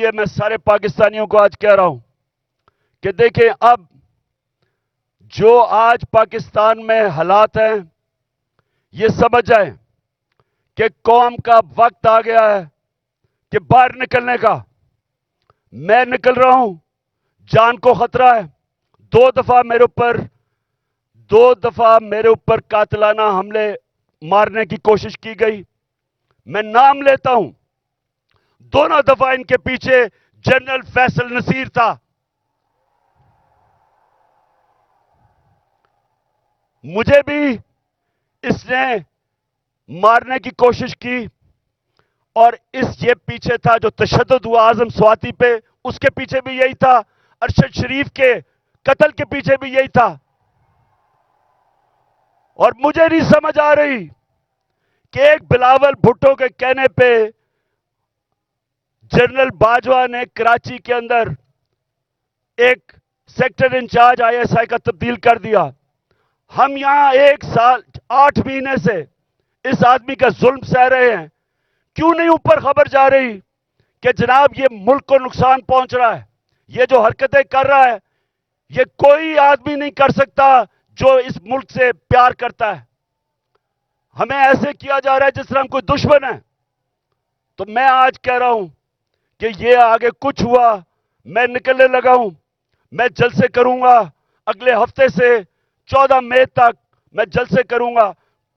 یہ میں سارے پاکستانیوں کو آج کہہ رہا ہوں کہ دیکھیں اب جو آج پاکستان میں حالات ہیں یہ سمجھ جائیں کہ قوم کا وقت آ گیا ہے کہ باہر نکلنے کا. میں نکل رہا ہوں, جان کو خطرہ ہے. دو دفعہ میرے اوپر قاتلانہ حملے مارنے کی کوشش کی گئی. میں نام لیتا ہوں, دونوں دفعہ ان کے پیچھے جنرل فیصل نصیر تھا. مجھے بھی اس نے مارنے کی کوشش کی اور یہ پیچھے تھا جو تشدد ہوا اعظم سواتی پہ, اس کے پیچھے بھی یہی تھا. ارشد شریف کے قتل کے پیچھے بھی یہی تھا. اور مجھے نہیں سمجھ آ رہی کہ ایک بلاول بھٹو کے کہنے پہ جنرل باجوہ نے کراچی کے اندر ایک sector incharge I S I کا تبدیل کر دیا. ہم یہاں 1 سال 8 مہینے سے اس آدمی کا ظلم سہ رہے ہیں. کیوں نہیں اوپر خبر جا رہی کہ جناب یہ ملک کو نقصان پہنچ رہا ہے, یہ جو حرکتیں کر رہا ہے یہ کوئی آدمی نہیں کر سکتا جو اس ملک سے پیار کرتا ہے. ہمیں ایسے کیا جا رہا ہے جس طرح ہم کوئی دشمن ہے. تو میں آج کہہ رہا ہوں کہ یہ آگے کچھ ہوا, میں نکلنے لگا ہوں. میں جلسے کروں گا اگلے ہفتے سے 14 مئی تک میں جلسے کروں گا.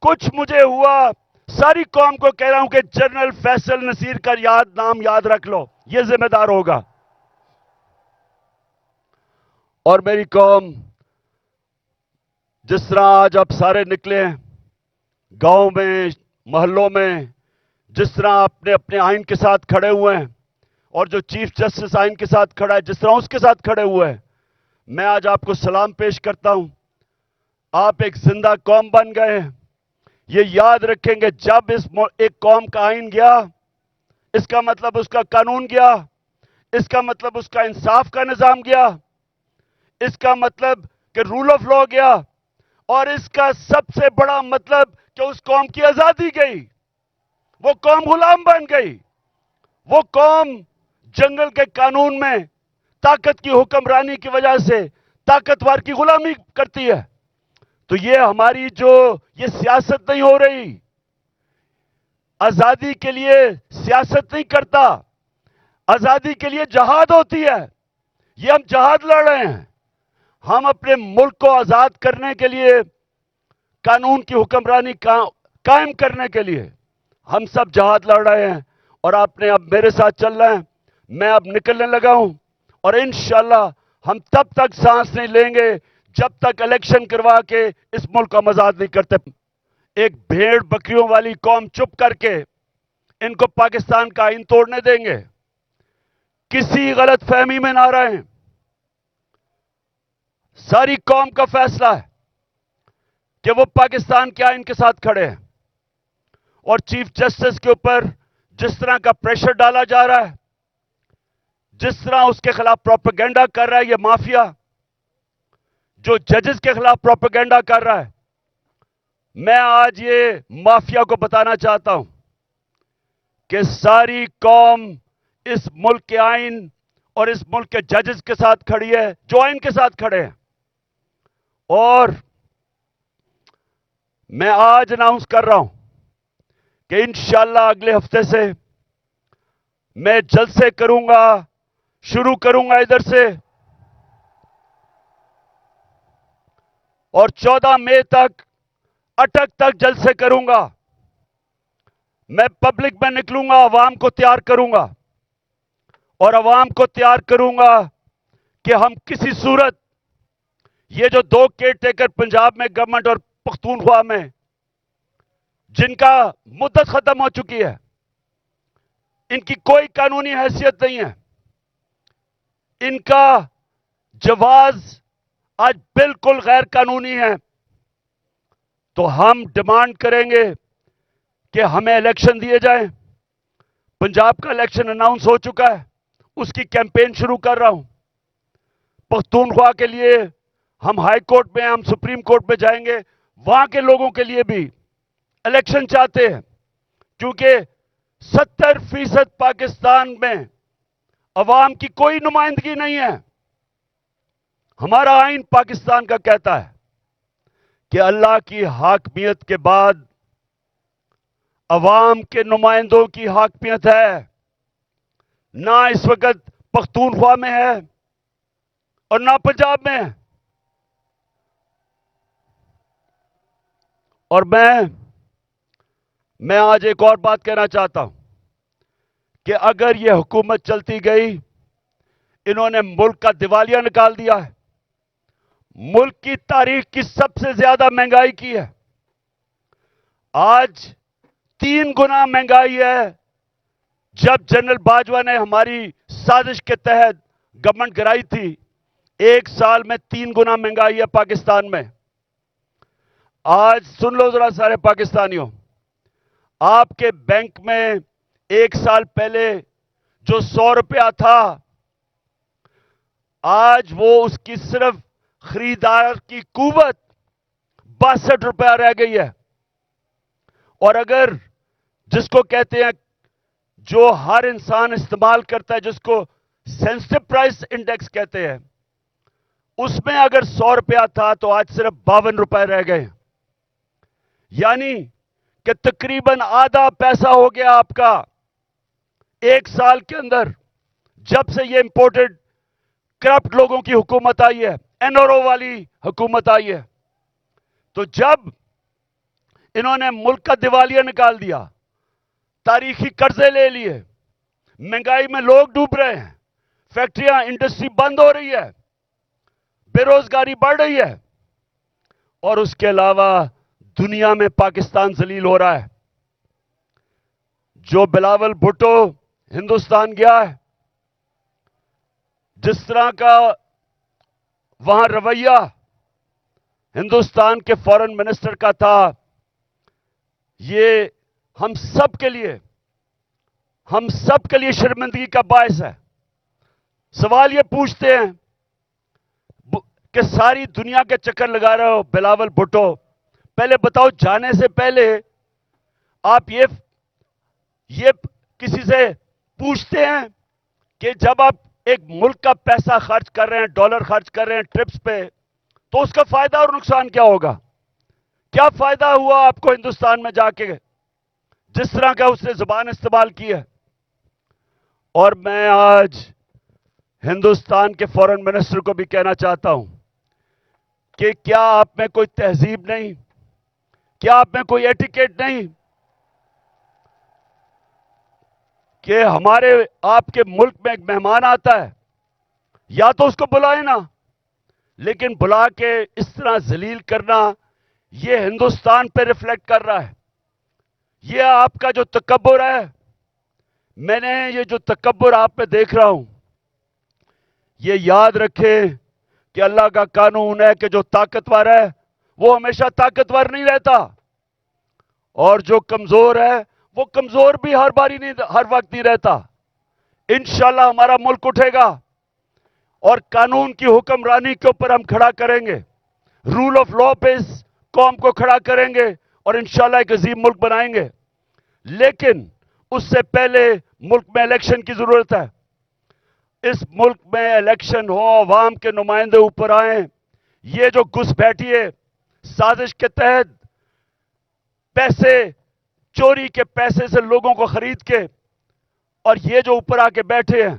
کچھ مجھے ہوا, ساری قوم کو کہہ رہا ہوں کہ جنرل فیصل نصیر کا نام یاد رکھ لو, یہ ذمہ دار ہوگا. اور میری قوم, جس طرح آج آپ سارے نکلے ہیں گاؤں میں محلوں میں, جس طرح اپنے اپنے آئین کے ساتھ کھڑے ہوئے ہیں, اور جو چیف جسٹس آئین کے ساتھ کھڑا ہے جس طرح اس کے ساتھ کھڑے ہوئے ہیں, میں آج آپ کو سلام پیش کرتا ہوں. آپ ایک زندہ قوم بن گئے ہیں. یہ یاد رکھیں گے جب ایک قوم کا آئین گیا, اس کا مطلب اس کا قانون گیا, اس کا مطلب اس کا انصاف کا نظام گیا, اس کا مطلب کہ رول آف لا گیا, اور اس کا سب سے بڑا مطلب کہ اس قوم کی آزادی گئی. وہ قوم غلام بن گئی. وہ قوم جنگل کے قانون میں طاقت کی حکمرانی کی وجہ سے طاقتور کی غلامی کرتی ہے. تو یہ ہماری یہ سیاست نہیں ہو رہی. آزادی کے لیے سیاست نہیں کرتا, آزادی کے لیے جہاد ہوتی ہے. یہ ہم جہاد لڑ رہے ہیں. ہم اپنے ملک کو آزاد کرنے کے لیے, قانون کی حکمرانی قائم کرنے کے لیے ہم سب جہاد لڑ رہے ہیں. اور آپ نے اب میرے ساتھ چل رہے ہیں. میں اب نکلنے لگا ہوں, اور انشاءاللہ ہم تب تک سانس نہیں لیں گے جب تک الیکشن کروا کے اس ملک کو ہم آزاد نہیں کرتے. ایک بھیڑ بکریوں والی قوم چپ کر کے ان کو پاکستان کا آئین توڑنے دیں گے؟ کسی غلط فہمی میں نہ رہیں. ساری قوم کا فیصلہ ہے کہ وہ پاکستان کے آئین کے ساتھ کھڑے ہیں. اور چیف جسٹس کے اوپر جس طرح کا پریشر ڈالا جا رہا ہے, جس طرح اس کے خلاف پروپیگنڈا کر رہا ہے یہ مافیا, جو ججز کے خلاف پروپیگنڈا کر رہا ہے, میں آج یہ مافیا کو بتانا چاہتا ہوں کہ ساری قوم اس ملک کے آئین اور اس ملک کے ججز کے ساتھ کھڑی ہے جو آئین کے ساتھ کھڑے ہیں. اور میں آج اناؤنس کر رہا ہوں کہ انشاءاللہ اگلے ہفتے سے میں جلسے کروں گا, شروع کروں گا ادھر سے, اور 14 مئی تک اٹک تک جلسے کروں گا. میں پبلک میں نکلوں گا, عوام کو تیار کروں گا, اور عوام کو تیار کروں گا کہ ہم کسی صورت یہ جو 2 کیئر ٹیکر پنجاب میں گورنمنٹ اور پختونخوا میں جن کا مدت ختم ہو چکی ہے, ان کی کوئی قانونی حیثیت نہیں ہے, ان کا جواز آج بالکل غیر قانونی ہے. تو ہم ڈیمانڈ کریں گے کہ ہمیں الیکشن دیے جائیں. پنجاب کا الیکشن اناؤنس ہو چکا ہے, اس کی کیمپین شروع کر رہا ہوں. پختونخوا کے لیے ہم ہائی کورٹ میں, ہم سپریم کورٹ میں جائیں گے. وہاں کے لوگوں کے لیے بھی الیکشن چاہتے ہیں, کیونکہ 70% پاکستان میں عوام کی کوئی نمائندگی نہیں ہے. ہمارا آئین پاکستان کا کہتا ہے کہ اللہ کی حاکمیت کے بعد عوام کے نمائندوں کی حاکمیت ہے. نہ اس وقت پختونخوا میں ہے اور نہ پنجاب میں ہے. اور میں آج ایک اور بات کہنا چاہتا ہوں کہ اگر یہ حکومت چلتی گئی، انہوں نے ملک کا دیوالیہ نکال دیا ہے. ملک کی تاریخ کی سب سے زیادہ مہنگائی کی ہے. آج 3 گنا مہنگائی ہے. جب جنرل باجوہ نے ہماری سازش کے تحت گورنمنٹ گرائی تھی، 1 سال میں 3 گنا مہنگائی ہے پاکستان میں. آج سن لو ذرا سارے پاکستانیوں، آپ کے بینک میں 1 سال پہلے جو 100 روپیہ تھا، آج وہ اس کی صرف خریدار کی قوت 62 روپیہ رہ گئی ہے. اور اگر جس کو کہتے ہیں، جو ہر انسان استعمال کرتا ہے، جس کو سینسٹو پرائس انڈیکس کہتے ہیں، اس میں اگر 100 روپیہ تھا تو آج صرف 52 روپے رہ گئے. یعنی کہ تقریباً آدھا پیسہ ہو گیا آپ کا 1 سال کے اندر، جب سے یہ امپورٹڈ کرپٹ لوگوں کی حکومت آئی ہے، این آر او والی حکومت آئی ہے. تو جب انہوں نے ملک کا دیوالیہ نکال دیا، تاریخی قرضے لے لیے، مہنگائی میں لوگ ڈوب رہے ہیں، فیکٹریاں انڈسٹری بند ہو رہی ہے، بے روزگاری بڑھ رہی ہے، اور اس کے علاوہ دنیا میں پاکستان ذلیل ہو رہا ہے. جو بلاول بھٹو ہندوستان گیا ہے، جس طرح کا وہاں رویہ ہندوستان کے فارن منسٹر کا تھا، یہ ہم سب کے لیے شرمندگی کا باعث ہے. سوال یہ پوچھتے ہیں کہ ساری دنیا کے چکر لگا رہے ہو بلاول بھٹو، پہلے بتاؤ جانے سے پہلے آپ یہ کسی سے پوچھتے ہیں کہ جب آپ ایک ملک کا پیسہ خرچ کر رہے ہیں، ڈالر خرچ کر رہے ہیں ٹرپس پہ، تو اس کا فائدہ اور نقصان کیا ہوگا؟ کیا فائدہ ہوا آپ کو ہندوستان میں جا کے، جس طرح کا اس نے زبان استعمال کی ہے؟ اور میں آج ہندوستان کے فارن منسٹر کو بھی کہنا چاہتا ہوں کہ کیا آپ میں کوئی تہذیب نہیں؟ کیا آپ میں کوئی ایٹیکیٹ نہیں کہ آپ کے ملک میں ایک مہمان آتا ہے، یا تو اس کو بلائیں نا، لیکن بلا کے اس طرح ذلیل کرنا، یہ ہندوستان پہ ریفلیکٹ کر رہا ہے. یہ آپ کا جو تکبر ہے، میں نے یہ جو تکبر آپ میں دیکھ رہا ہوں، یہ یاد رکھیں کہ اللہ کا قانون ہے کہ جو طاقتور ہے وہ ہمیشہ طاقتور نہیں رہتا، اور جو کمزور ہے وہ کمزور بھی ہر وقت نہیں رہتا. انشاءاللہ ہمارا ملک اٹھے گا اور قانون کی حکمرانی کے اوپر ہم کھڑا کریں گے، رول آف لا پہ اس قوم کو کھڑا کریں گے، اور انشاءاللہ ایک عظیم ملک بنائیں گے. لیکن اس سے پہلے ملک میں الیکشن کی ضرورت ہے. اس ملک میں الیکشن ہو، عوام کے نمائندے اوپر آئیں. یہ جو گھس بیٹھی ہے سازش کے تحت، پیسے چوری کے پیسے سے لوگوں کو خرید کے، اور یہ جو اوپر آ کے بیٹھے ہیں،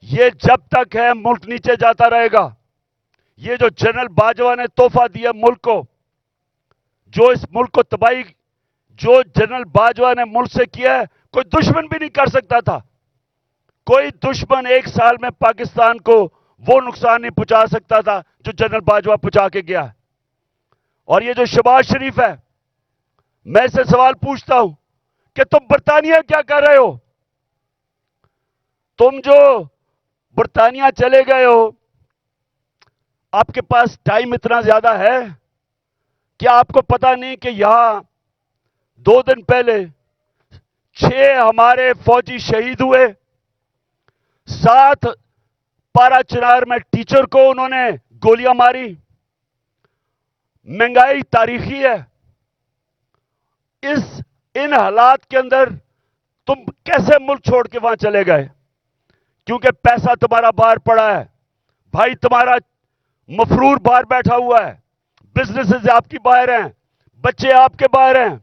یہ جب تک ہے ملک نیچے جاتا رہے گا. یہ جو جنرل باجوہ نے تحفہ دیا ملک کو، جو اس ملک کو تباہی، جو جنرل باجوہ نے ملک سے کیا ہے، کوئی دشمن بھی نہیں کر سکتا تھا. کوئی دشمن 1 سال میں پاکستان کو وہ نقصان نہیں پہنچا سکتا تھا جو جنرل باجوہ پہنچا کے گیا. اور یہ جو شہباز شریف ہے، میں اسے سوال پوچھتا ہوں کہ تم برطانیہ کیا کر رہے ہو؟ تم جو برطانیہ چلے گئے ہو، آپ کے پاس ٹائم اتنا زیادہ ہے؟ کیا آپ کو پتا نہیں کہ یہاں 2 دن پہلے 6 ہمارے فوجی شہید ہوئے، 7 پارا چنار میں ٹیچر کو انہوں نے گولیاں ماری. مہنگائی تاریخی ہے. ان حالات کے اندر تم کیسے ملک چھوڑ کے وہاں چلے گئے؟ کیونکہ پیسہ تمہارا باہر پڑا ہے، بھائی تمہارا مفرور باہر بیٹھا ہوا ہے، بزنسز آپ کی باہر ہیں، بچے آپ کے باہر ہیں،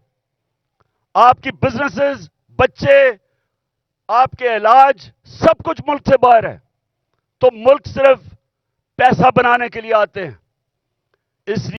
آپ کی بزنسز، بچے، آپ کے علاج، سب کچھ ملک سے باہر ہے۔ تو ملک صرف پیسہ بنانے کے لیے آتے ہیں، اس لیے